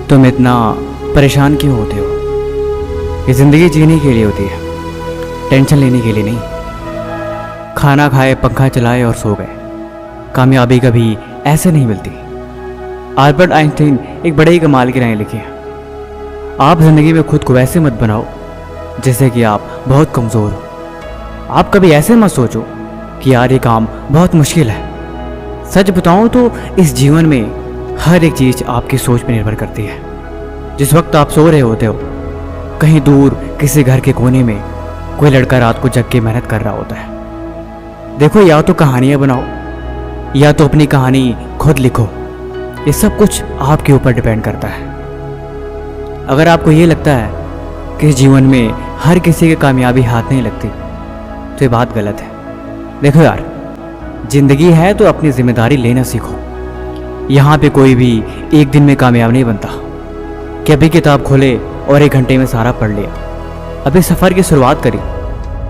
तुम इतना परेशान क्यों होते हो? ये ज़िंदगी जीने के लिए होती है, टेंशन लेने के लिए नहीं। खाना खाए, पंखा चलाए और सो गए। कामयाबी कभी ऐसे नहीं मिलती। अल्बर्ट आइंस्टीन एक बड़े ही कमाल की राय लिखी है, आप ज़िंदगी में खुद को वैसे मत बनाओ जैसे कि आप बहुत कमज़ोर हो। आप कभी ऐसे मत सोचो कि यार ये काम बहुत मुश्किल है। सच बताऊं तो इस जीवन में हर एक चीज़ आपकी सोच पर निर्भर करती है। जिस वक्त आप सो रहे होते हो, कहीं दूर किसी घर के कोने में कोई लड़का रात को जग के मेहनत कर रहा होता है। देखो, या तो कहानियाँ बनाओ या तो अपनी कहानी खुद लिखो। ये सब कुछ आपके ऊपर डिपेंड करता है। अगर आपको ये लगता है कि इस जीवन में हर किसी की कामयाबी हाथ नहीं लगती, तो ये बात गलत है। देखो यार, जिंदगी है तो अपनी जिम्मेदारी लेना सीखो। यहाँ पे कोई भी एक दिन में कामयाब नहीं बनता कि अभी किताब खोले और 1 घंटे में सारा पढ़ लिया। अभी सफ़र की शुरुआत करी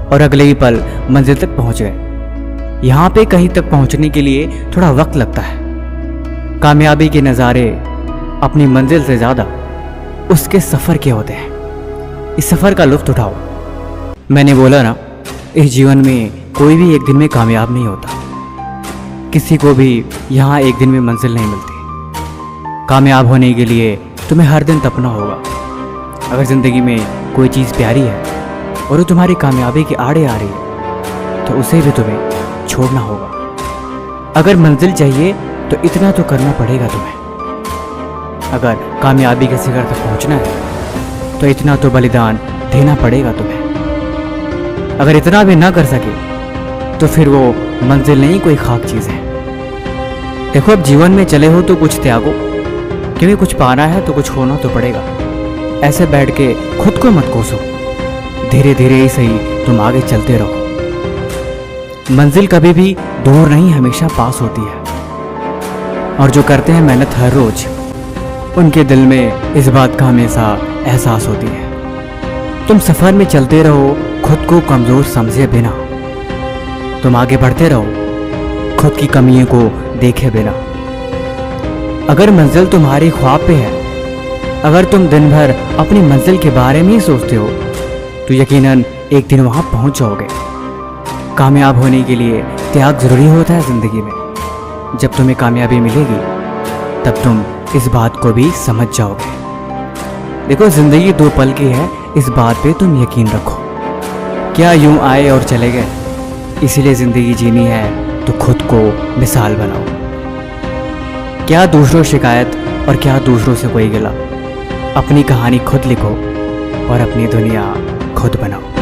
और अगले ही पल मंजिल तक पहुँच गए। यहाँ पे कहीं तक पहुँचने के लिए थोड़ा वक्त लगता है। कामयाबी के नज़ारे अपनी मंजिल से ज़्यादा उसके सफ़र के होते हैं। इस सफ़र का लुत्फ़ उठाओ। मैंने बोला ना, इस जीवन में कोई भी एक दिन में कामयाब नहीं होता। किसी को भी यहाँ एक दिन में मंजिल नहीं मिलती। कामयाब होने के लिए तुम्हें हर दिन तपना होगा। अगर ज़िंदगी में कोई चीज़ प्यारी है और वो तुम्हारी कामयाबी के आड़े आ रही है, तो उसे भी तुम्हें छोड़ना होगा। अगर मंजिल चाहिए तो इतना तो करना पड़ेगा तुम्हें। अगर कामयाबी के शिखर तक पहुँचना है तो इतना तो बलिदान देना पड़ेगा तुम्हें। अगर इतना भी ना कर सके तो फिर वो मंजिल नहीं, कोई खाक चीज़ है। देखो, अब जीवन में चले हो तो कुछ त्यागो, क्योंकि कुछ पाना है तो कुछ होना तो पड़ेगा। ऐसे बैठ के खुद को मत कोसो। धीरे धीरे ही सही तुम आगे चलते रहो। मंजिल कभी भी दूर नहीं, हमेशा पास होती है। और जो करते हैं मेहनत हर रोज, उनके दिल में इस बात का हमेशा एहसास होती है। तुम सफ़र में चलते रहो, खुद को कमज़ोर समझे बिना। तुम आगे बढ़ते रहो, खुद की कमियों को देखे बिना। अगर मंजिल तुम्हारी ख्वाब पे है, अगर तुम दिन भर अपनी मंजिल के बारे में ही सोचते हो, तो यकीनन एक दिन वहाँ पहुँच जाओगे। कामयाब होने के लिए त्याग ज़रूरी होता है ज़िंदगी में। जब तुम्हें कामयाबी मिलेगी तब तुम इस बात को भी समझ जाओगे। देखो, ज़िंदगी 2 पल की है, इस बात पे तुम यकीन रखो। क्या यूं आए और चले गए? इसीलिए ज़िंदगी जीनी है तो खुद को मिसाल बनाओ। क्या दूसरों शिकायत और क्या दूसरों से कोई गिला। अपनी कहानी खुद लिखो और अपनी दुनिया खुद बनाओ।